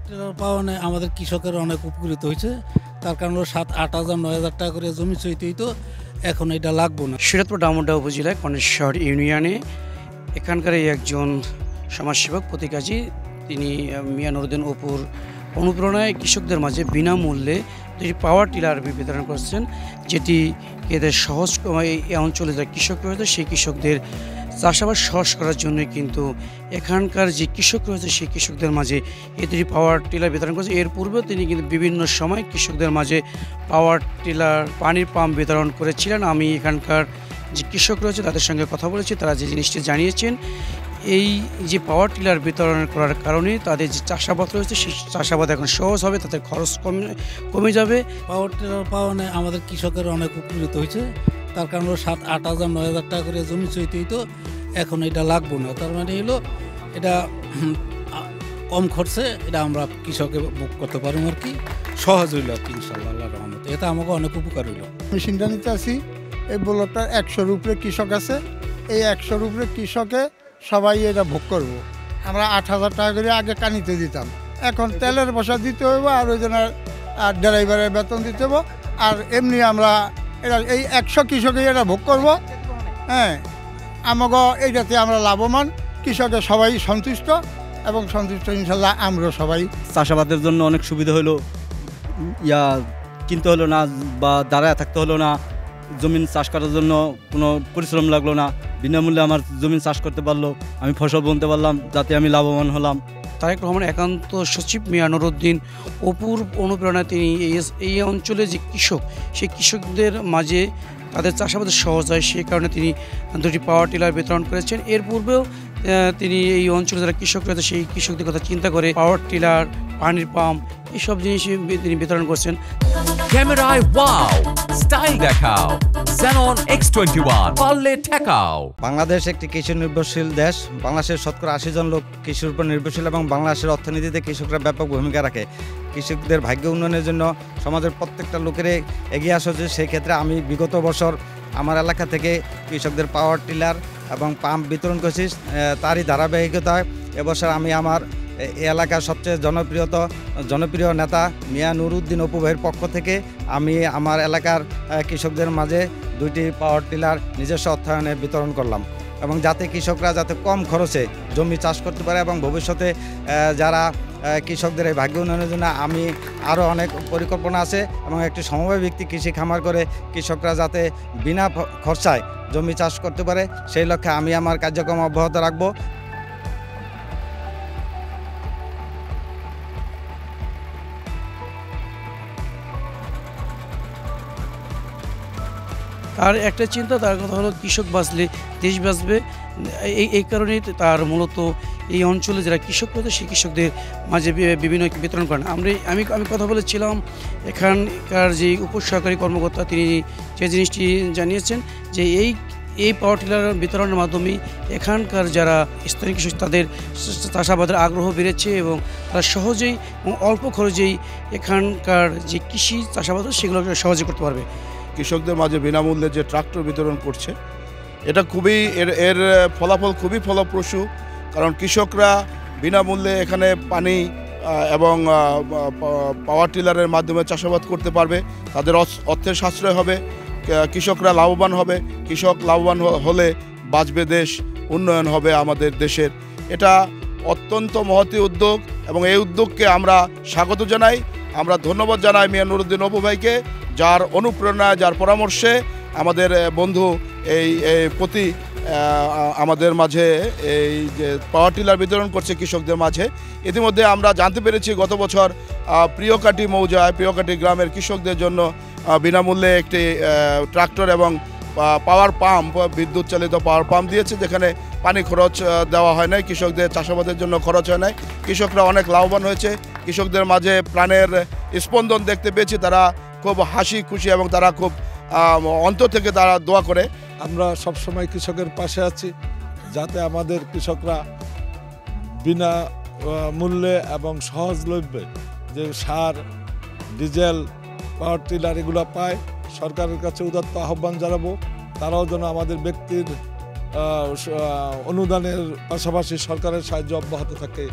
Tiller পাওয়ানে আমাদের কৃষকের অনেক উপকৃত হয়েছে। তার কারণ হলো 7-8 হাজার 9 হাজার টাকা করে জমি চইতে হইতো, এখন এটা লাগবো না। সিরাজপুর ডামুড্যা উপজেলায় কনেশ্বর ইউনিয়নে এখানকার এই একজন সমাজসেবক প্রতিকাজী তিনি মিয়া নুরুদ্দিন অপুর অনুপ্রেরণায় কৃষকদের মাঝে বিনামূল্যে দুটি পাওয়ার টিলার বিতরণ করছেন, যেটি এদের সহজ এই অঞ্চলে যারা কৃষক রয়েছে সেই কৃষকদের চাষাবাদ সহজ করার জন্য কিন্তু এখানকার যে কৃষক রয়েছে সেই কৃষকদের মাঝে এই দুটি পাওয়ার টিলার বিতরণ করেছে। এর পূর্বেও তিনি কিন্তু বিভিন্ন সময় কৃষকদের মাঝে পাওয়ার টিলার পানির পাম্প বিতরণ করেছিলেন। আমি এখানকার যে কৃষক রয়েছে তাদের সঙ্গে কথা বলেছি, তারা যে জিনিসটি জানিয়েছেন এই যে পাওয়ার টিলার বিতরণ করার কারণে তাদের যে চাষাবাদ রয়েছে সেই চাষাবাদ এখন সহজ হবে, তাদের খরচ কমে যাবে। পাওয়ার টিলার পাওয়ানে আমাদের কৃষকের অনেক উপকৃত হয়েছে। তার কারণ হলো 7-8 হাজার 9 হাজার টাকা করে জমি চইতে হইতো, এখন এটা লাগবো না। তার মানে হলো এটা কম খরচে এটা আমরা কৃষকে বুক করতে পারবো আর কি, সহজ হইল আর কি ইনশাআল্লাহ আল্লাহর রহমতে। এটা আমাকে অনেক উপকার হইল। মেশিনটা নিতে আসি, এই ব্লকটার 100-র উপরে কৃষক আছে, এই 100-র উপরে কৃষকে সবাই এটা ভোগ করব। আমরা 8,000 টাকা করে আগে কানিতে দিতাম, এখন তেলের পয়সা দিতে হইব আর ওই জন্য ড্রাইভারের বেতন দিতে হইব। আর এমনি আমরা এটা এই 100 কৃষকে এটা ভোগ করব। হ্যাঁ, আমাকে এইটাতে আমরা লাভবান, কৃষকের সবাই সন্তুষ্ট এবং সন্তুষ্ট ইনশাল্লাহ আমরা সবাই। চাষাবাদের জন্য অনেক সুবিধা হলো, কিনতে হলো না বা দাঁড়ায় থাকতে হলো না, জমিন চাষ করার জন্য কোনো পরিশ্রম লাগলো না, বিনামূল্যে আমার জমিন চাষ করতে পারলো, আমি ফসল বুনতে পারলাম, যাতে আমি লাভবান হলাম। তারেক রহমানের একান্ত সচিব মিয়া নুরুদ্দিন অপুর অনুপ্রেরণায় তিনি এই অঞ্চলে যে কৃষক সেই কৃষকদের মাঝে তাদের চাষাবাদ সহজ হয় সেই কারণে তিনি দুটি পাওয়ার টিলার বিতরণ করেছেন। এর পূর্বেও তিনি এই অঞ্চলে যারা কৃষক রয়েছে সেই কৃষকদের কথা চিন্তা করে পাওয়ার টিলার, পানির পাম্প এইসব জিনিস তিনি বিতরণ করছেন। ক্যামেরায় ওয়াও, স্টাইল দেখাও, Xenon X21 পারলে ঠেকাও। বাংলাদেশ একটি কৃষি নির্ভরশীল দেশ। বাংলাদেশের শতকরা 80 জন লোক কৃষির উপর নির্ভরশীল এবং বাংলাদেশের অর্থনীতিতে কৃষকরা ব্যাপক ভূমিকা রাখে। কৃষকদের ভাগ্য উন্নয়নের জন্য সমাজের প্রত্যেকটা লোকের এগিয়ে আসা হচ্ছে। সেই ক্ষেত্রে আমি বিগত বছর আমার এলাকা থেকে কৃষকদের পাওয়ার টিলার এবং পাম্প বিতরণ করেছি। তারই ধারাবাহিকতায় এবছর আমি আমার এলাকার সবচেয়ে জনপ্রিয় নেতা মিয়া নুরুদ্দিন অপু ভাইয়ের পক্ষ থেকে আমি আমার এলাকার কৃষকদের মাঝে দুইটি পাওয়ার টিলার নিজস্ব অর্থায়নে বিতরণ করলাম, এবং যাতে কৃষকরা যাতে কম খরচে জমি চাষ করতে পারে এবং ভবিষ্যতে যারা কৃষকদের এই ভাগ্য উন্নয়নের জন্য আমি আরও অনেক পরিকল্পনা আছে এবং একটি সমবায় ভিত্তিক কৃষি খামার করে কৃষকরা যাতে বিনা খরচায় জমি চাষ করতে পারে সেই লক্ষ্যে আমি আমার কার্যক্রম অব্যাহত রাখবো। তার একটা চিন্তা, তার কথা হলো কৃষক বাঁচলে দেশ বাঁচবে। এই কারণেই তার মূলত এই অঞ্চলে যারা কৃষক রয়েছে সেই কৃষকদের মাঝে বিভিন্ন বিতরণ করেন। আমি কথা বলেছিলাম এখানকার যে উপসহকারী কর্মকর্তা, তিনি যে জিনিসটি জানিয়েছেন যে এই পাওয়ার টিলার বিতরণের মাধ্যমে এখানকার যারা স্থানীয় কৃষক তাদের চাষাবাদের আগ্রহ বেড়েছে এবং তারা সহজেই এবং অল্প খরচেই এখানকার যে কৃষি চাষাবাদ সেগুলো সহজে করতে পারবে। কৃষকদের মাঝে বিনামূল্যে যে ট্রাক্টর বিতরণ করছে এটা খুবই এর ফলাফল খুবই ফলপ্রসূ, কারণ কৃষকরা বিনামূল্যে এখানে পানি এবং পাওয়ার টিলারের মাধ্যমে চাষাবাদ করতে পারবে, তাদের অর্থের সাশ্রয় হবে, কৃষকরা লাভবান হবে। কৃষক লাভবান হলে বাঁচবে দেশ, উন্নয়ন হবে আমাদের দেশের। এটা অত্যন্ত মহতী উদ্যোগ এবং এই উদ্যোগকে আমরা স্বাগত জানাই। আমরা ধন্যবাদ জানাই মিয়া নুরুদ্দিন অপু ভাইকে, যার অনুপ্রেরণায়, যার পরামর্শে আমাদের বন্ধু এই প্রতি আমাদের মাঝে এই যে পাওয়ার টিলার বিতরণ করছে কৃষকদের মাঝে। ইতিমধ্যে আমরা জানতে পেরেছি গত বছর প্রিয়কাটি মৌজায়, প্রিয়কাটি গ্রামের কৃষকদের জন্য বিনামূল্যে একটি ট্রাক্টর এবং পাওয়ার পাম্প, বিদ্যুৎ চালিত পাওয়ার পাম্প দিয়েছে, যেখানে পানি খরচ দেওয়া হয় নাই, কৃষকদের চাষাবাদের জন্য খরচ হয় নাই। কৃষকরা অনেক লাভবান হয়েছে। কৃষকদের মাঝে প্রাণের স্পন্দন দেখতে পেয়েছি, তারা খুব হাসি খুশি এবং তারা খুব অন্তর থেকে তারা দোয়া করে। আমরা সবসময় কৃষকের পাশে আছি, যাতে আমাদের কৃষকরা বিনা মূল্যে এবং সহজলভ্যে যে সার, ডিজেল, পাওয়ার টিলার এগুলো পায়। সরকারের কাছে উদাত্ত আহ্বান জানাবো, তারাও যেন আমাদের ব্যক্তির অনুদানের পাশাপাশি সরকারের সাহায্য অব্যাহত থাকে।